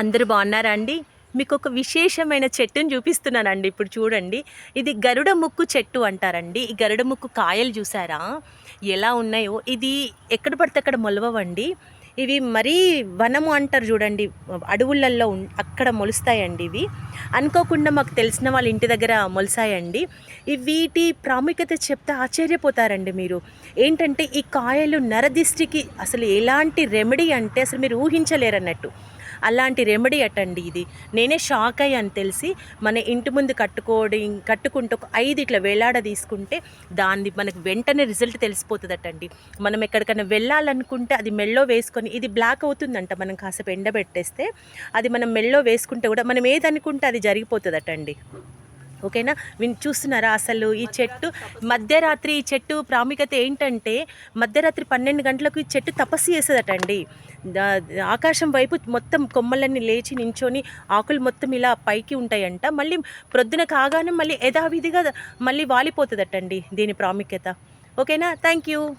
అందరూ బాగున్నారా అండి? మీకు ఒక విశేషమైన చెట్టుని చూపిస్తున్నానండి. ఇప్పుడు చూడండి. ఇది గరుడ ముక్కు చెట్టు అంటారండి. ఈ గరుడ ముక్కు కాయలు చూసారా ఎలా ఉన్నాయో? ఇది ఎక్కడ పడితే అక్కడ మొలవవండి. ఇవి మరీ వనము అంటారు చూడండి, అడవులల్లో అక్కడ మొలుస్తాయండి ఇవి. అనుకోకుండా మాకు తెలిసిన వాళ్ళ ఇంటి దగ్గర మొలిసాయండి. వీటి ప్రాముఖ్యత చెప్తే ఆశ్చర్యపోతారండి మీరు. ఏంటంటే ఈ కాయలు నరదిష్టికి అసలు ఎలాంటి రెమెడీ అంటే అసలు మీరు ఊహించలేరన్నట్టు. అలాంటి రెమెడీ అటండి ఇది. నేనే షాక్ అయ్యాను తెలిసి. మన ఇంటి ముందు కట్టుకుంటూ ఒక 5 ఇట్లా వేలాడ తీసుకుంటే దాన్ని మనకు వెంటనే రిజల్ట్ తెలిసిపోతుందటండి. మనం ఎక్కడికైనా వెళ్ళాలనుకుంటే అది మెళ్ళో వేసుకొని, ఇది బ్లాక్ అవుతుందంట మనం కాసేపు ఎండబెట్టేస్తే. అది మనం మెళ్ళో వేసుకుంటే కూడా మనం ఏదనుకుంటే అది జరిగిపోతుందటండి. ఓకేనా? చూస్తున్నారా అసలు ఈ చెట్టు మధ్యరాత్రి, ఈ చెట్టు ప్రాముఖ్యత ఏంటంటే మధ్యరాత్రి 12 గంటలకు ఈ చెట్టు తపస్సు చేసేదటండి. ఆకాశం వైపు మొత్తం కొమ్మలన్నీ లేచి నించొని ఆకులు మొత్తం ఇలా పైకి ఉంటాయంట. మళ్ళీ ప్రొద్దున కాగానే మళ్ళీ యథావిధిగా మళ్ళీ వాలిపోతుందటండి దీని ప్రాముఖ్యత. ఓకేనా? Thank you.